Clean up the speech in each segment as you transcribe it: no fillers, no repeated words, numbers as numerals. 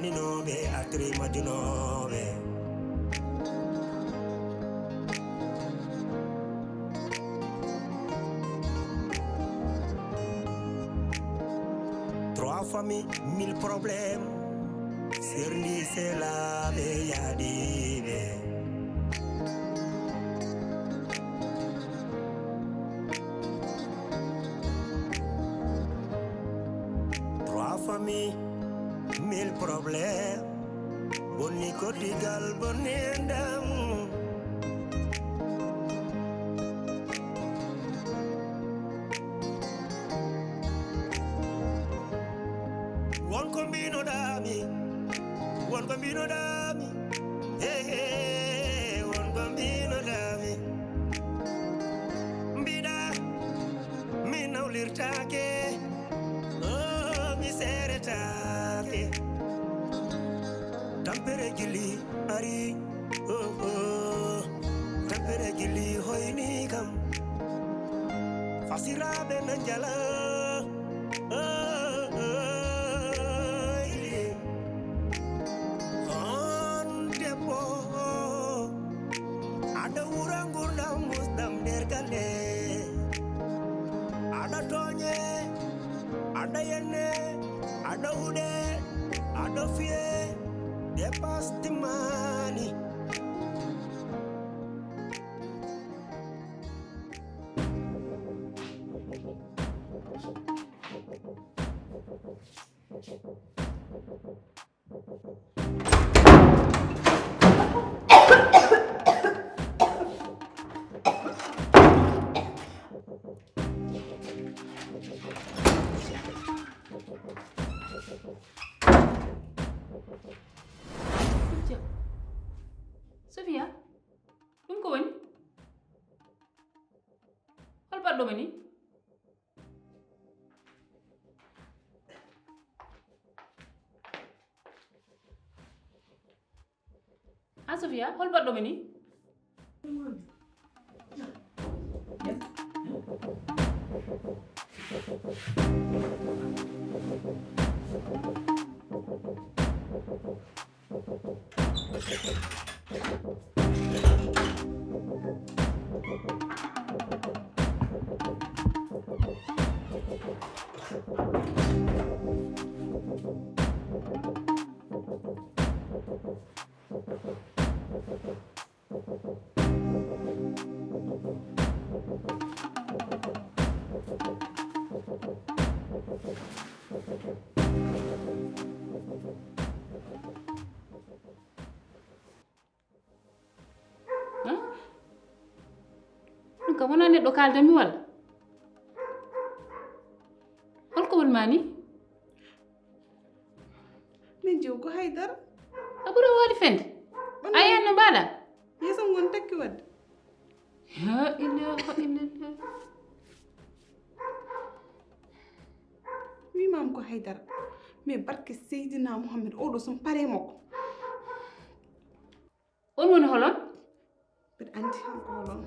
daninoɓe atri majunoɓe Trois familles, mille problèmes. Serie, c'est la Réalisé. Trois familles, mille problèmes. Boni kotigal, boni endam. One combino dami, one combino dami, hey hey, one combino dami. Bida, mi naulir take, oh mi sere take. Tampere gili ari, oh oh, tampere gili hoini kam. Fasira benanjala, oh. Ada urangurna musdam dergale ada tonye ada yenne ada ude ada fie depas timani Sofia, ɗum ko woni? Hol baɗɗo ma ni? Sofia, hol baɗɗo ma ni? Ka wona neɗɗo kaldami walla holko wonmani min jiw ko haydara a ɓuuri o waɗi fende a yiyan no mbaɗa yesam gon takki wadde la ilaha illallah wimam ko haydara mais barke seydina mouhamed oɗo som pare makko on woni holon mbeɗa andi hanko holon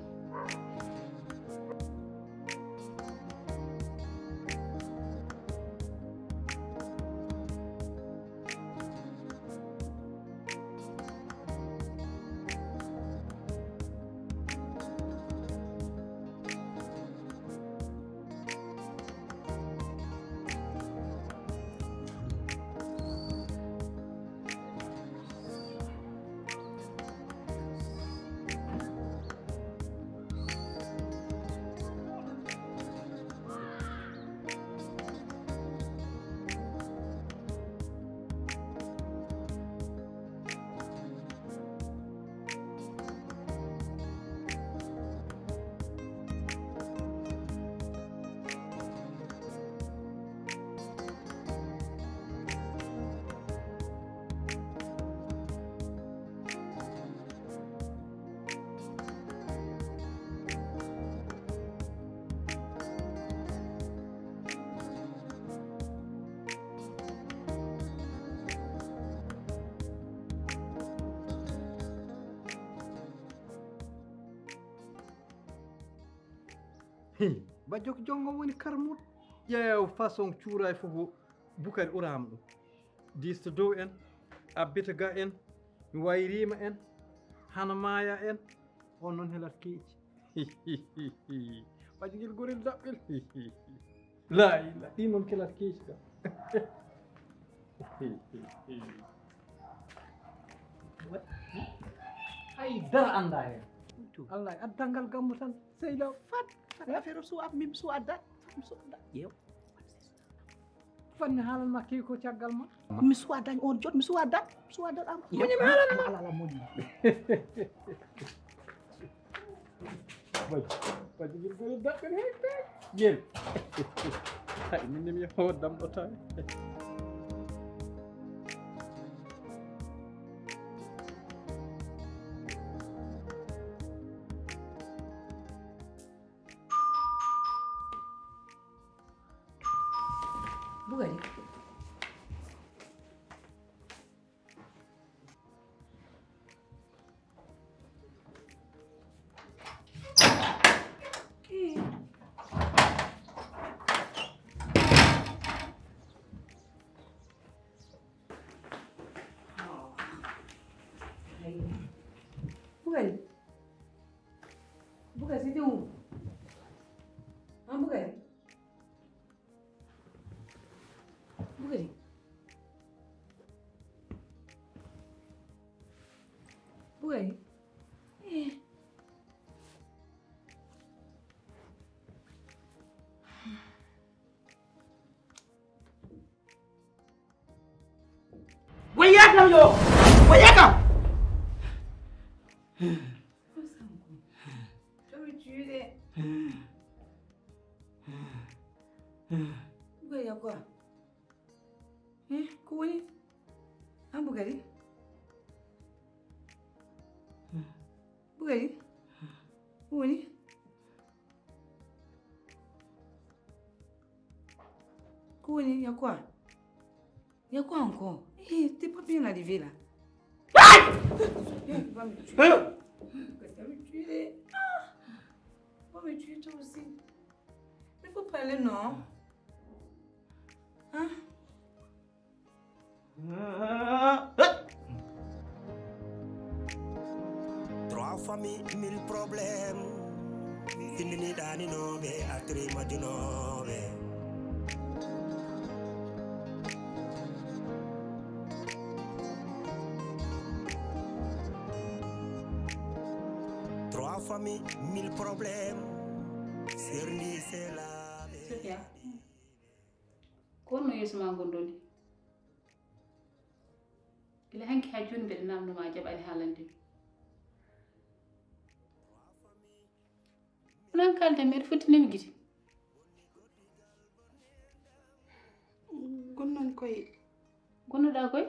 ba jok jongo woni karmut ƴeew façon cuuray fof bukari ɓuram ɗum disto dow en abbita ga en mi wayrima en hana maya en on noon helat keeci waɗi ngel gorel daɓɓel la ila ɗi noon kelat keeci kam hay dara anda hen allah addalngal gammu tan seylaw fat affaire su ab mim su adda yew fanni haalanma kewi ko caggal ma mi su adda on jot mi su adda am moñi mi haalanma ala moƴƴi waɗi ngel gorel daɓɓel hey jeel hay minne mi hoddam ɗo tawi Bugari. Bugari. Bugari, c'était où? Hein, Bugari? Bugari. Bugari. wayakam yo wayakam Je me tue. Bugari, y'a quoi? Kouani? Hein, Bugari? Bugari? Kouani? Kouani, y'a quoi? Y'a quoi encore? T'es pas bien arrivé là. Va me tuer. Va me tuer. Va me tuer toi aussi. Il faut parler, non? Hein? Trois familles, 1000 problèmes. Fini dani no be atri majuno be. Trois familles, 1000 problèmes. Serie, c'est la. Sophia. Kono yesuma gondoni. Ila hanki ha joni mbeɗa namdoma jaɓani haalande onon kalde mbeɗa fottinimi gite gonnon koye gonnoɗa koye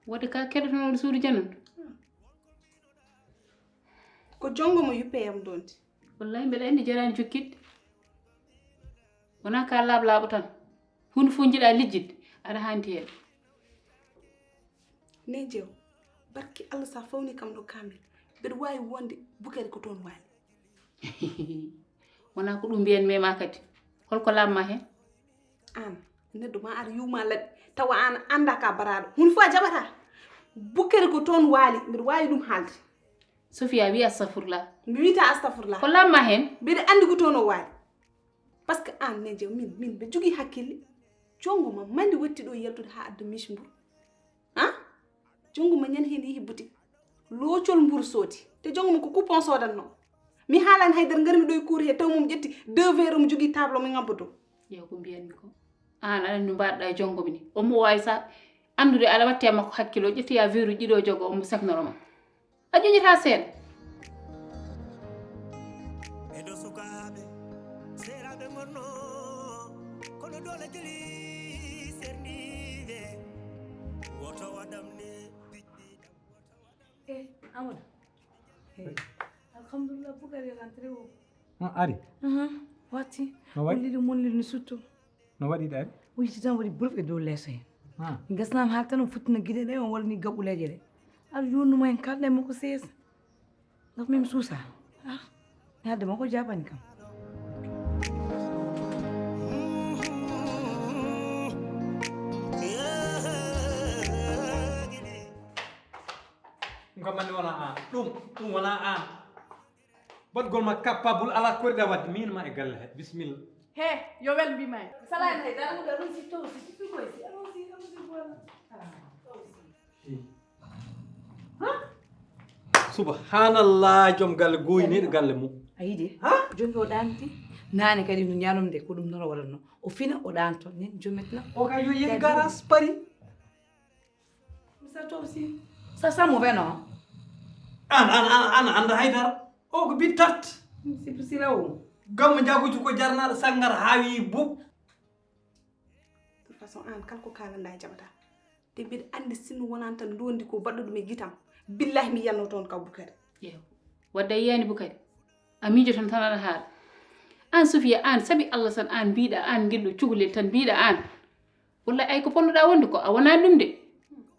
wadde ka keɗotonoɗo suudu janon ko jongo mo yuppeyam donti wallahi mbeɗa andi jarani jokkidde wona ka laaɓo tan hunde fof jiiɗa lijjidde aɗa hanti hen ne jew barki Allah sa fawni kam ɗo kamel mbeɗa wawi wonde Bugari ko toon waali wona ko ɗum mbiyen mema kadi holko lamma hen an neɗɗo ma ara yuma laɗi tawa an anda ka baraɗo hunde fof a jaɓata Bugari ko toon waali mbeɗa wawi ɗum haalde Sophia wi astafurlah mi wita astafurlah ko lamma hen mbeɗa andi ko toon o waali par ce que an ne jew min mbe jogui hakkille jongo ma mandi watti ɗo yaltude ha adda miche mburu han jongo ma ñan hen yeehi boutique loocol mburu soodi te jongo ma ko coupon sodanno mi haalani haydara garmi ɗo e cour he taw mum ƴetti 2 verre mo jogui table mi ngabbo dow yew ko mbiyanmi ko an aɗa no mbaɗɗa e jongomi ni omo wawi sa andude aɗa watti e makko hakkilo ƴettoya verre uji ɗiɗo jogo omo saknoroma a ƴoƴata seeɗa Edo sukabe, serabe mono, kono dole jeli sernive. Woto wadamne, Amadou alhamdulillah Bugari rentré o ari watti no waɗi wollide monlide no sutto no waɗiɗe ari o yitti tan waɗi burɓe dow leeso hen gasnama haala tan o futtina guiɗe ɗe on walni gaɓɓuleje ɗe aɗa yonnuma hen kalɗa e makko seesa gaf mimi suusa hadde makko jaɓani kam ko man wona an ɗum wona an baɗgol ma capable ala korɗe wadde min ma e galle he bisimilla he yo wel mbima en Salani hay dara muda ɗum si to si koy si allons-y voilà subhanallah joom galle goyniɗo galle mum a yiide joni o ɗanti nane kadi no ñalomde ko ɗum noon o waɗatno o fina o ɗanto nen jometna o kay yo yehi garage pari ça toi aussi ça mauvais non an anda haydara o ko bittat c'est possible o gammo jaguji ko jarnaɗo sangar haawi bub de toute façon an kala ko kalanda jaɓata te mbiɗa andi sino wonani tan londi ko baɗɗo ɗum e guitam billahi mi yanno toon kaw Bukari yew wadda yiyani Bukari a miijo tan tan aɗa haala an Sofiya an sabi Allah tan an mbiɗa an guilɗo cukalel tan mbiɗa an wallahi ay ko ponnoɗa wonde ko a wonani ɗum de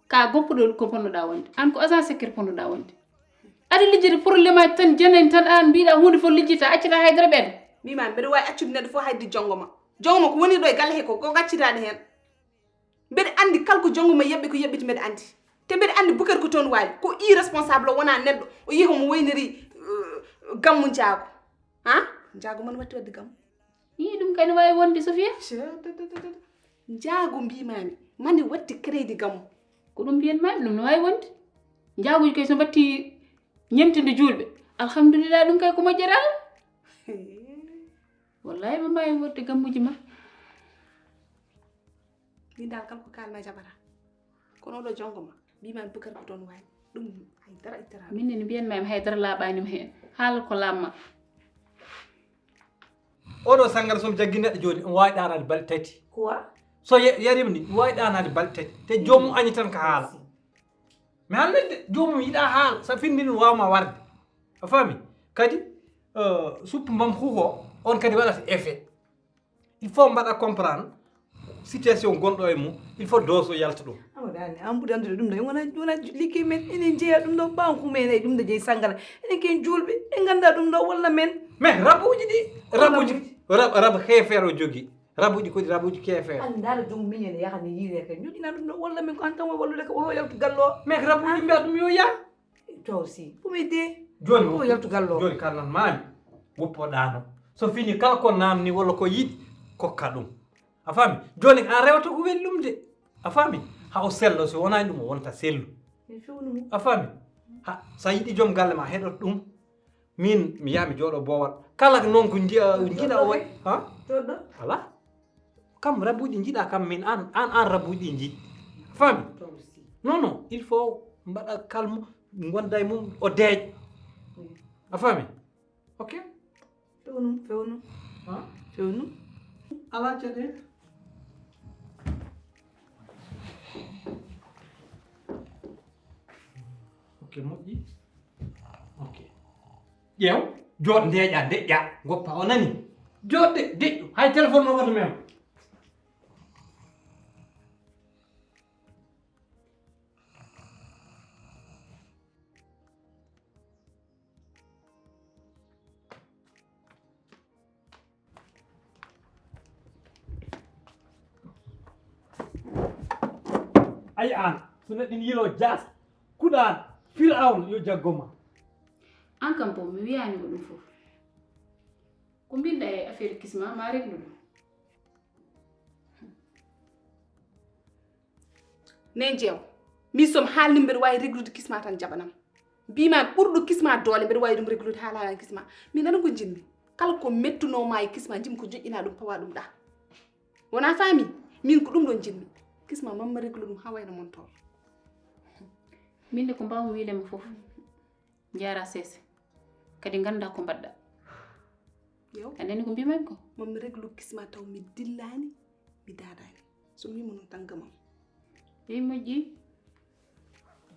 ka goppuɗo ko ponnoɗa wonde an ko agent secret ponnoɗa wonde aɗa lijjita probléme aji tan janani tan an mbiɗa hunde fof lijjita accita haydara ɓen mbimami mbeɗa wawi accude neɗɗo fof hayde jongoma ko woni ɗo e galle he ko gaccitaɗe hen mbeɗa andi kala ko jongoma yeɓɓi ko yeɓɓiti mbeɗa andi te mbeɗa andi Bukari ko toon waali ko irresponsable o wona neɗɗo o yeehi omo woyniri gammu jaago jaago man watti wadde gammu yi ɗum kadi wawi wonde Sofiya jaago mbimami mani watti crédit gammu ko ɗum mbiyanmami ɗum no wawi wonde jaaguji kay so batti ñemtinde julɓe alhamdulillah ɗum kay ko moƴƴere Allah wallahi ma mbawi wonde gammuji ma min dal kala ko kalma jaɓata kono oɗo jongoma mbimami Bukari ko toon waali ɗum haydara ittara minne ne mbiyanmami haydara laaɓanima hen haala ko lamma oɗo sangar somi jaggi neɗɗo joni on wawi ɗanade balɗe tati quoi so yarima ni wawi ɗanade balɗe tati te jomum añi tan ko haala mi haalnede jomum yiɗa haala sa findini wawma warde a faami kadi suppu mbam huuho on kadi waɗata effet il faut mbaɗa comprendre situation gonɗo e mum il faut dose o yalta ɗum amadani an ɓuuri andude ɗum ɗo wona ligguey men enen jeeya ɗum ɗo ɓawan kumen e ɗum ɗo jeeyi sangara enen ken julɓe en ganda ɗum ɗo walla men mais rabuji ɗi rabu heefere o jogui rabuji kodi rabuji keefere an dara jom min ene yaha ne yiire kay joɗina ɗum ɗo walla men ko an tan wo wallude ko oto yaltu gallo mais rabuji mbiya ɗum yo yaa to aussi ɗumi de joni o yaltu gallo joni kalnan mami woppoɗano so fini kala ko namni walla ko yiɗi kokka ɗum a faami joni an rewata ko weli ɗum de a faami ha o sello so wonani ɗum o wonta sellu a faami ha sa yiɗi joom galle ma heɗot ɗum min mi yaha mi jooɗo boowal kala noon ko jiiɗa o way ha joɗɗo voilà kam rabuji jiiɗa kam min an rabuji ɗi jiiɗi a faami non il faut mbaɗa calme gonda e mum o deeƴ a faami ok fewnum ala caɗele ok moƴƴi ok ƴeew jooɗ ndeeƴa deƴƴa goppa o nani jooɗde deƴƴu hay téléphone no woto mem ay an so neɗɗo ina yilo jas kuɗan fil awol yo jaggoma an kam bo mi wiyanima ɗum fof ko mbinɗa e affaire kisma ma reglu ɗum nen jeew min somi haalni mbeɗa wawi reglude kisma tan jaɓanam mbimami ɓurɗo kisma doole mbeɗa wawi ɗum reglude haalani kisma min nana ko jinmi kala ko mettunoma e kisma jimi ko joƴƴina ɗum pawa ɗum ɗa wona faami min ko ɗum ɗon jinmi kisma mamma reglu ɗum ha wayno montor minde ko mbawmi wiidema fof jara sese kadi ganda ko mbaɗɗa yow andani ko mbimami ko mamma reglu kisma taw mi dillani mi dadani so wima noon tan gamam yeyi moƴƴi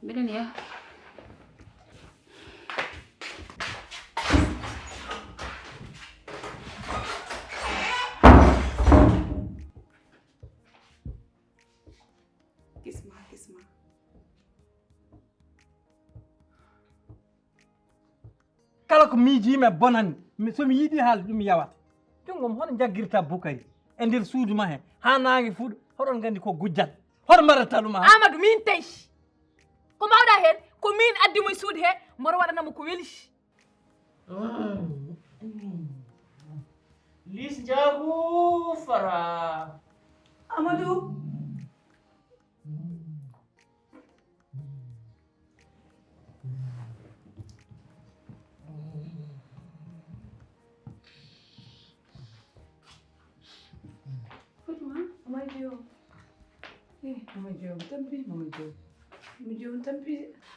mbiɗen yaha kisma kala ko miijima bonani somi yiiɗi haalde ɗum yawata jongom hono jaggirta Bukari e nder suudu ma he ha nangue fuuɗo hoɗon gandi ko gujjat hoto mbaɗata ɗum Amadou min tawi ko mbawɗa hen ko min addi mo suudi he moro waɗanamo ko weli lis jagu fara Amadou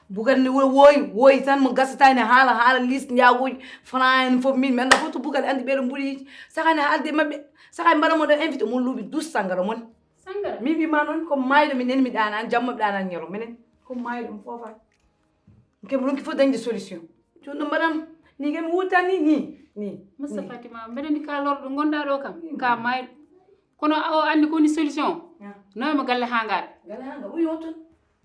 bukan ni woy tan mo gasatani haala liste njaaguji fran fof min mi anda fof to bukan andi ɓeɗo mbuɗi sakane haalde mabɓe sakane mbaɗa moɗon invité mon luuɓi 12 sangara mon sangara mi wima noon comme mayɗo mi neni mi ɗanani jamma mi ɗanani ñoro minen comme mayɗo ɗum foofa kemi ronki fof dañde solution joni ɗum mbaɗam ni kemi wuttani ni massa fatima mbeɗeni ka lorɗo gonɗa ɗo kam ka mayɗo kono o andi kowoni solution nawima galle hangaɓe galle hanga ɓuyi on toon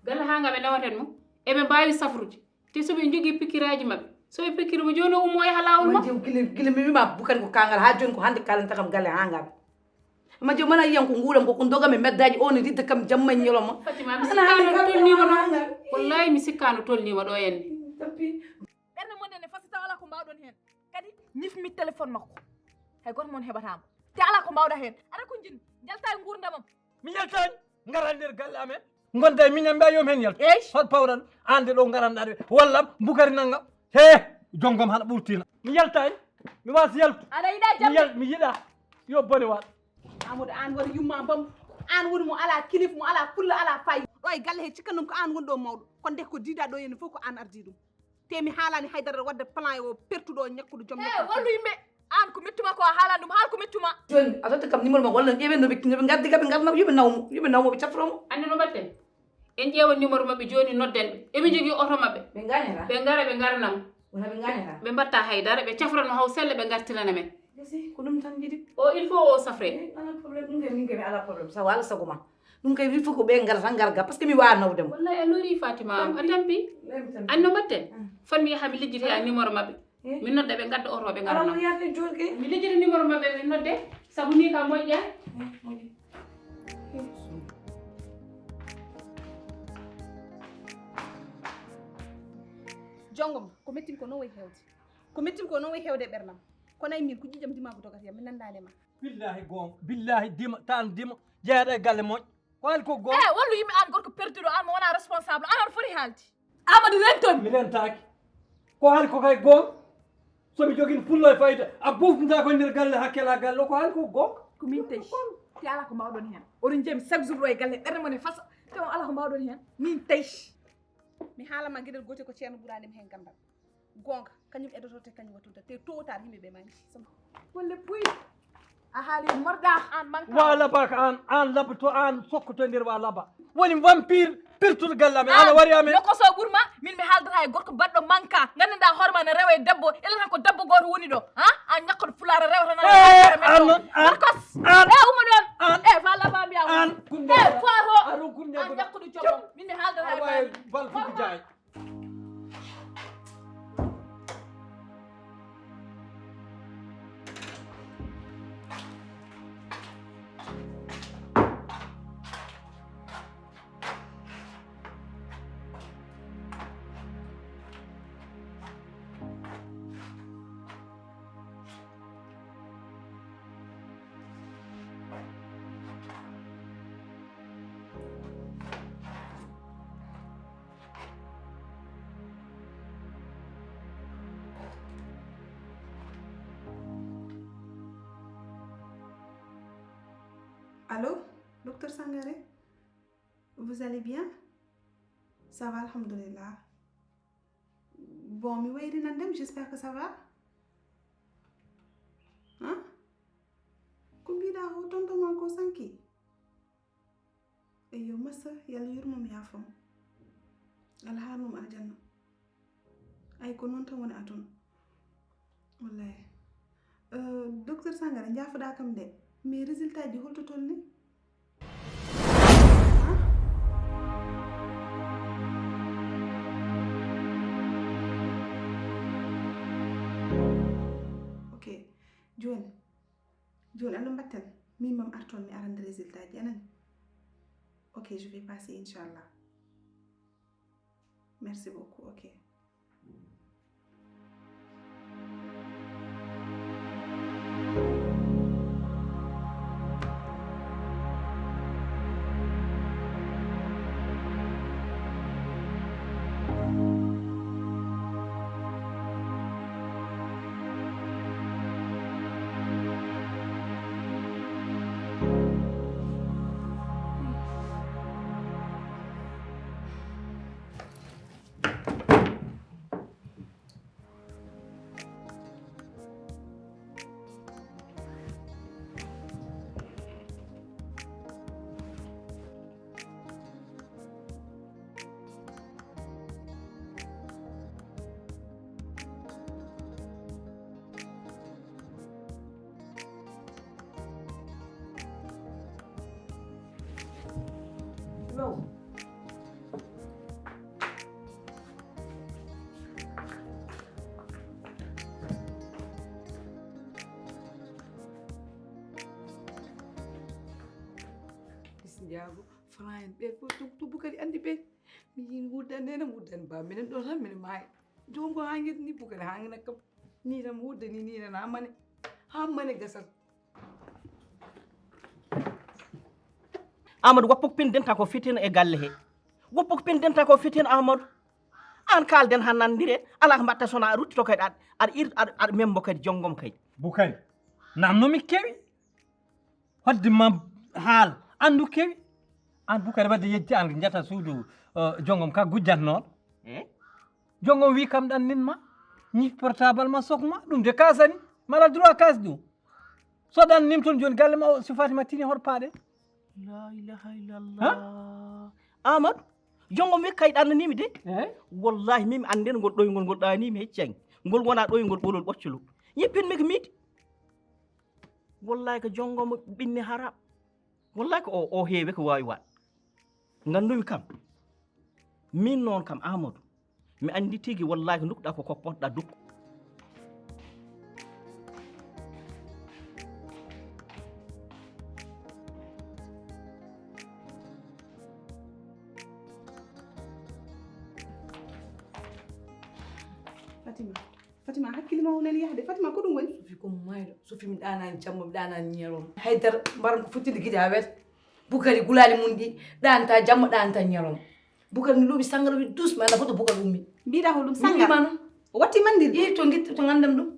galle hangaɓe nawaten mo eɓe mbawi safrude te soɓe jogui pikkiraji mabɓe soɓe pikkirimo joni o ummo e ha lawol ma gila mi wima bukani ko kangal ha joni ko hande kalanta kam galle hangaɓe ma jom mana yiyan ko nguuɗam ko dogami meddaji o ne ridda kam jamma ñoloma fatima mi sikkano tolnima ɗo wallahi mi sikkano tolnima ɗo henne ɓerde mon nene fasita ala ko mbawɗon hen kadi ñifmi téléphone makko hay goto mon heɓatamo te ala ko mbawɗa hen aɗa ko jin jalta e gurdamam mi yaltani ngaral nder galle amen gonda miñam mbiya yomi hen yalta hot pawɗan ande ɗo garanɗaɗe walla bukari nangam he jonggom hana ɓurtina mi yaltani mi wasa yaltu aɗa yiɗa jam mi yiɗa yo bone waɗ amadou an waɗa yumma bam an woni mo ala kilif mo ala fulla ala fayi ɗo e galle he cikka ɗum ko an woni ɗo mawɗo kono de ko diida ɗo henna fof ko an ardi ɗum te mi haalani haydara wadde plan o pertuɗo ñakkude joom wallu yimɓe an ko mettuma ko a haalani ɗum haal ko mettuma joni a totta kam numéro ma walla ƴeewen noɓe gaddi kam ɓe garnamo yoɓe nawmo ɓe cafromo andi no mbatten en ƴeewa numéro mabɓe joni nodden ɓe eɓe jogui oto mabɓe ɓe gañata ɓe gara ɓe garanamo wona ɓe gañata ɓe mbatta haydara ɓe cafrano haw selle ɓe gartirana men si ko ɗum tan jiɗi o il faut o safre ala probléme ɗum kay min kay mi ala probléme sago ala sago ma ɗum kay il faut ko ɓe gara tan garga par ce que mi wawa nawdemo wallahi a lori fatima am a tampi andi no mbatten fan mi yaha mi lijjiti a numéro mabɓe mi nodda ɓe gadda oto ɓe garanamo yaade joni kay mi lijjiti numéro mabɓe ɓe nodde saabu ni ka moƴƴa jongoma ko mettim ko noon way hewde ko mettim ko noon way hewde e ɓerdam kono ay min ko ƴiƴam dimago dogata yam mi nandani ma billahi gonga billahi dima tan dima jeeyaɗa e galle moƴƴo ko hali ko gonga wallu yimɓe an gorko perduɗo an mo wona responsable an aɗa foti haalde amadou rentomi mi rentaki ko hali ko kay gonga somi jogui pullo e fayida a bufnata ko nder galle hakkela galle o ko hali ko gonga ko min tawi te ala ko mbawɗon hen oɗon jeemi chaque jour ɗo e galle ɓerde mon e fasa te on ala ko mbawɗon hen min tawi mi haalama gueɗel gotel ko ceerno ɓuuranima hen gandal gonga kañum edoto te kañum wattuda te tôt ou tard yimɓeɓe manki wolle puy a haali morɗa an manka wa labaka an labato an sokkoto nder wa laba woni vampire pertude galle amen ana wari amen nokoso ɓuurma min mi haaldata e gorko baɗɗo manka gandanɗa hoorema ne rewa e debbo elata ko debbo goto woni ɗo an ñakkoto fulaara rewtanakos uma ɗon fa laba mbiya faato an ñakkude jogo min mi haaldata wawi balfude jaay Allô, docteur Sangaré? Vous allez bien? Ça va, alhamdoulilah. Bon, mi wayri nandem, j'espère que ça va. Hein? Ko mbiɗa o tonton ma ko sanki? Eyo massa, yalla yurmum yafam. Allah harnum aljanna. Ay ko non tan woni atun. Wallahi. Docteur Sangaré, njaafoɗa kam de. Mais résultat ji holto tolni? Ok, joni ando mbatten min mam arton mi arande résultat ji anani. Ok, je vais passer inchallah. Merci beaucoup, ok. No. Jago flying be to bukari andi be min wudan ne wudan ba min do tan min mai jongo hangit ni bukari hangna kam ni ram wudan ni na mane ha mane gasal Amadou woppok pindenta ko fitina e galle he woppok pindenta ko fitina Amadou an kalden han nandire ala ko mbatta sona ruttito kadi ad membo kadi jongom kadi Bukari namnomi kewi hodde ma haal andu kewi an Bukari wadde yejji an jata suudu jongom ka gujjatnoɗo jongom wi kam ɗan ninma ñi portable ma sokma ɗum de kasani mala droit kas ɗum so ɗan nim toon joni galle ma so Fatima tini hoto paaɗe la ilaha illallah Amadou jongom wi kay ɗannanimi de wallahi mimi anden ngol ɗoygol ngol ɗanimi heccangi ngol wona ɗoygol ɓolol ɓoccolo yeppinmi ko miidi wallahi ko jongom ɓinni haram wallahi ko o heewe ko wawi waɗ gandumi kam min noon kam Amadou mi andi tigi wallahi ko dukɗa ko potɗa dukko Fatima hakkille ma wonani yahde Fatima ko ɗum woni Sophie ko mayɗo Sophie mi ɗanani jamma mi ɗanani ñalawma haydara mbaram ko futtide guide ha weta Bukari gulali mun ɗi ɗanta jamma ɗanta ñalawma Bukari mi luuɓi sangara wi dus mi anda foto Bukari ummi mbiɗa ko ɗum sangara o watti mandirde i to guitte to gandam ɗum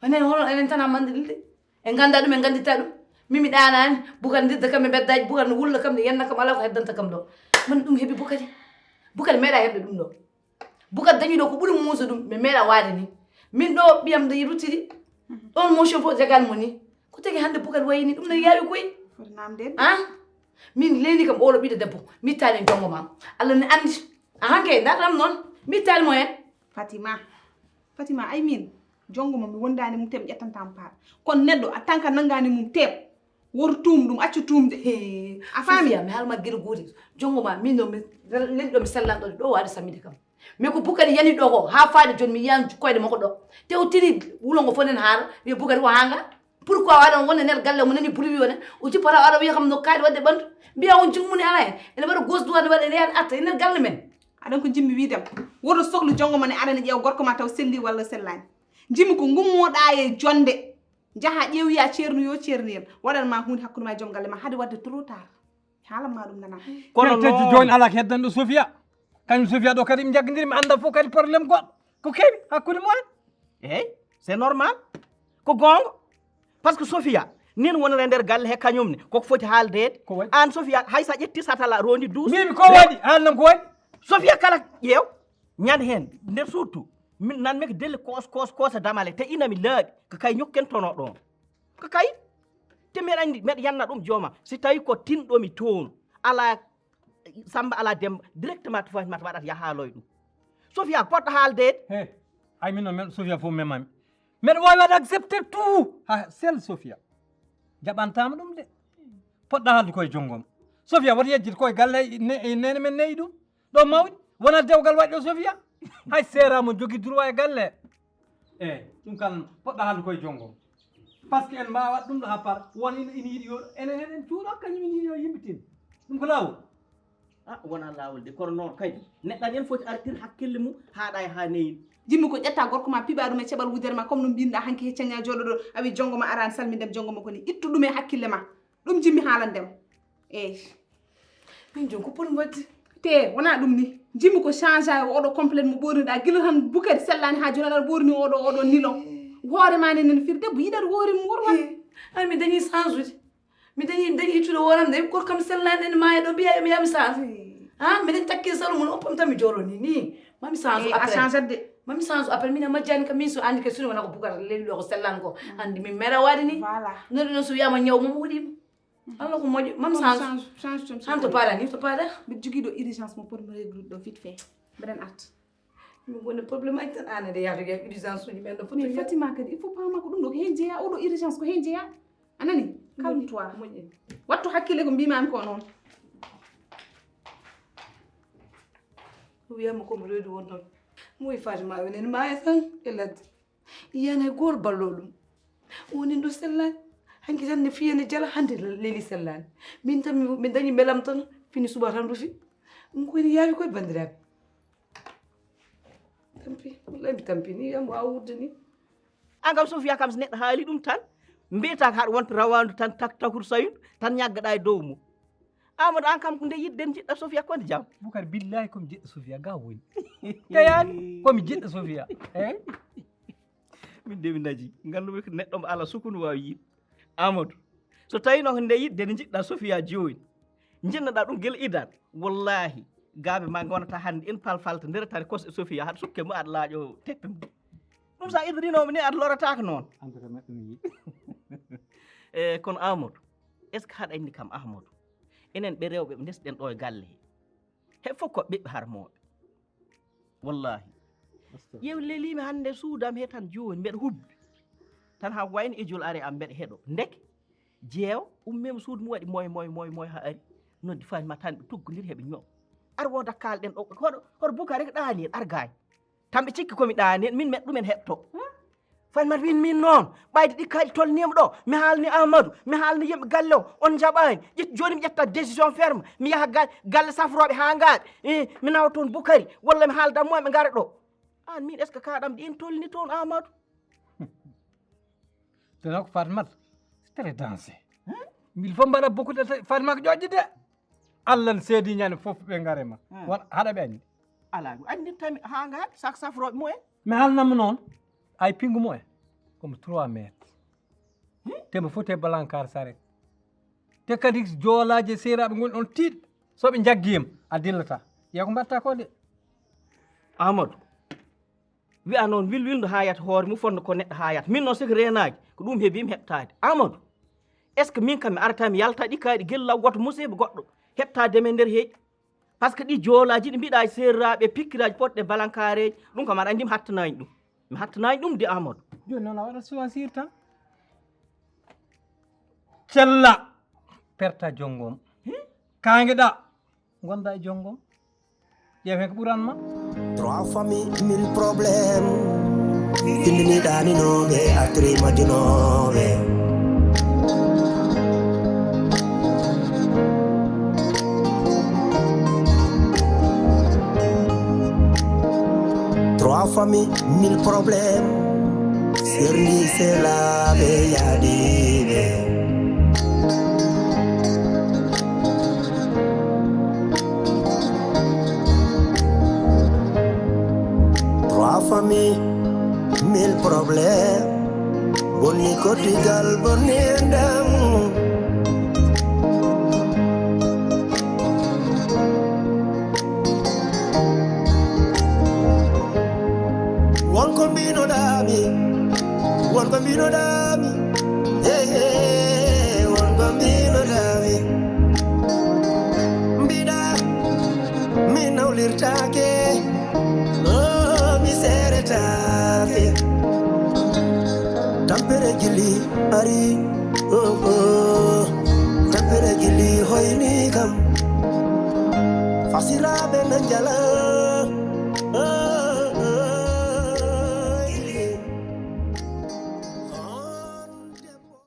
onen hono enen tan ha mandirilde en ganda ɗum en gandita ɗum mimi ɗanani Bukari dirda kam e beddaji Bukari no wulla kam ne yenna kam ala ko heddanta kam ɗo man ɗum heeɓi Bukari meeɗa heɓde ɗum ɗo Bukari dañi ɗo ko ɓuuri muuso ɗum mi meeɗa waade ni min ɗo ɓiyam de ruttidi ɗon motion fof jagal mo ni ko tagi hande Bukari wayini ɗum no yawi koye min leni kam oɗo ɓiɗo debbo mi ittali en jongo ma Allah ne andi ahanke dartam noon mi ittali mo hen Fatima ay min jongo mo mi wondani mum tem ƴettantamo paaɗa kono neɗɗo a tant que nangani mum teeb woto tuum ɗum accu tuumde a faami mi haalma gueɗe gooti jongo ma min ɗo mi leni ɗo mi sellanɗo ɗo waɗi sammide kam mais ko Bukari yani ɗo ko ha faade joni mi yiyan koyɗe makko ɗo te o tini wulongo fof nen haara wi Bukari ko hanga pourquoi waɗa wonde nder galle mo nani bruit wone o jippata waɗa wiya kam no kayɗe wadde ɓandu mbiya on jingmuni ala hen ene waɗa gauche droit ne waɗa ene yaani atta e nder galle men aɗon ko jimmi widem woto sohlu jongo ma ne aɗane ƴeew gorko ma taw selli walla sellani jimmi ko gummoɗa e jonde jaaha ƴeewiya ceernu yo ceerniyam waɗanma hunde hakkude ma e joom galle ma haade wadde trop tard haalanma ɗum nana kono teddi joni ala ko heddanɗo Sofia kañum Sofia ɗo kadi mi jaggodiri mi anda fof kadi probléme goɗɗo ko kewi hakkude mumen eyyi c'est normal ko gonga par ce que Sofia nin wonere nder galle he kañum ne koko foti haaldede an Sofia hay sa ƴetti satala rondi douze mimi ko waɗi haalnam ko waɗi Sofia kala ƴeew ñande hen nder surtout min nanmi ko delle kosa damale te inami laaɓi ko kay ñokkentono ɗon ko kay te mbeɗa andi mbeɗa yanna ɗum jooma si tawi ko tinɗomi toon ala Samba ala Demba directement to Fatima waɗata yahaloy ɗum Sofia poɗɗo haaldede he ay min noon Sofia fof memami mbeɗa wawi waɗa accepté tout ha sel Sofia jaɓantama ɗum de poɗɗa haalde koye jonggom Sofia woto yejjide koye galle nene men neyi ɗum ɗo mawɗi wona dewgal waɗi ɗo Sofia hay seramo jogui droit e galle eyyi ɗum kan poɗɗa haalde koye jonggom par ce que en mbawa waɗ ɗum ɗo ha par won ina yiiɗi yo enen hen en cuuɗo kañum ina yiiɗi yo yimɓitin ɗum ko lawol wona lawol de kono noon kadi neɗɗo yen foti artir hakkille mum haaɗa e ha neyin jimmi ko ƴetta gorko ma piɓa ɗum e ceɓal wudere ma comme no mbinɗa hanki heccaña jooɗo ɗo a wi jongo ma arani salmindem jongo ma koni ittu ɗum e hakkille ma ɗum jimmi haalandema eyyi min jon ko pol wadde te wona ɗum ni jimmi ko change a oɗo complète mo ɓorniɗa guila tan bukati sellani ha joni aɗa ɓorni oɗo nilon hoore ma nenen fir debbo yiɗat hoore mum woto wat ay mi dañi change ude mi dañi ittude woram de ko kam sellani en maayo ɗo mbiya mi yami change miɗen takki salo mun oppam tan mi jooɗoni ni mami change a change de mami change après mina majjani kam min so andi ke suni wona ko bukata leli ɗo ko sellani ko andi min mera waade ni voilà noɗo ɗon so wiyama ñaw mom wuɗima Allah ko moƴƴo mami change han to paɗa ni to paɗa mbiɗa jogui ɗo urgence mo pour mi réglude ɗo vite fait mbeɗen arta min woni probléme aji tan an ede yahde yak urgence uji ɓen ɗo foti fatima kadi il faut pama ko ɗum ɗo ko hen jeeya oɗo urgence ko hen jeeya anani calme toi moƴƴi wattu hakkille ko mbimami ko noon wiyama komo reedu won toon mo wi fatima wenen maya tan e ladde yiyani hay goto ballo ɗum woni ɗo sellani hanki tan ne fiyane jala hande leeli sellani min tan mi dañi belam tan fini suba tan rufi ɗum koyni yaawi koye bandiraɓe tampi wallahi mi tampini yam wawa wurde ni an kam Sofia kam so neɗɗo haali ɗum tan mbiyata ko haɗa wonta rawandu tan takur sayudu tan ñaggaɗa e dow mum Amadou an kam ko nde yidden jiɗɗa Sofia konde jaam Bukar billahi komi jiɗɗo Sofia ga woni teyani komi jiɗɗo Sofia eyyi min de mi daji ngandumi ko neɗɗo mo ala sukunu wawi yiide Amadou so tawi noon ko nde yidde nde jiɗɗa Sofia joni jinnoɗa ɗum guila idan wallahi gaaɓe ma gonata hannde en falfalta nderetare kos e Sofia haɗa sukke mo aɗa laaƴo teppe mum ɗum sa idrinoma ni aɗa lorataka noon andata neɗɗo mi yiɗi e kono Amadou est ce que haɗa anndi kam Amadou enen ɓe rewɓe ɓe ndesɗen ɗo e galle he fof ko ɓiɓɓe harmoɓe wallahi yew lelimi hannde suudam he tan joni mbeɗa hubbi tan ha wayno ijol ari am mbeɗa heɗo ndeke jeew ummima suudu mum waɗi moy ha ari noddi fanima tan ɓe tuggodiri heɓe ñoo ar woda kalɗen ɗo hoɗo Bukari ko ɗaani hen argani tan ɓe cikki komi ɗaani hen min meɗ ɗumen heɓto fanmat win min noon ɓayde ɗikkaji tolnima ɗo mi haalni Amadou mi haalni yimɓe galle o on jaɓani joni mi ƴetta décision ferme mi yaha galle safroɓe ha ngaaɓe mi nawa toon Bukari walla mi haalda mumen ɓe gara ɗo an min est ce que kaɗam ɗin tolni toon Amadou teno ko Fatmata très dansé mbil fof mbaɗa bokkude Fatma ko ƴoƴƴi de Allah ne seedi ñande fof ɓe garema won haɗa ɓe anndi ala andittami ha ngaaɓe sak safroɓe mumen mi haalnamma noon ay pingu mumen comme 3 mètres temo foti e balankar saret te kadi joolaji seeraɓe goni ɗon tiiɗ soɓe jaggiyam a dillata yeeya ko mbatta ko de Amadou wiya noon wilwildu hayata hoore mum fonno ko neɗɗo hayata min noon siko renaji ko ɗum heebimi heɓtade Amadou est ce que min kam mi arata mi yalta ɗi kayɗi guellaw goto musiba goɗɗo heɓtademe nder heeƴi par ce que ɗi joolaji ɗi mbiɗa e serraɓe pikkiraji poɗɗe balankareji ɗum kam aɗa andi mi hattanani ɗum mi hattanani ɗum de Amadou joni noon a waɗa choisir tan cella perta jonggom kangueɗa gonda e jonggom ƴeew hen ko ɓuranma Trois familles, mille problèmes. Tindini dani nobe, atri majunobe. Trois familles, mille problèmes. Serie, c'est la Réalisé. Trois familles, mille problèmes. Boni kotigal, boni endam. One combino dami, one combino dami. Hey, hey, one combino dami. Bida, mi naulirtake. Tampere gili ari tampere gili hoyni kam fasira be nanjala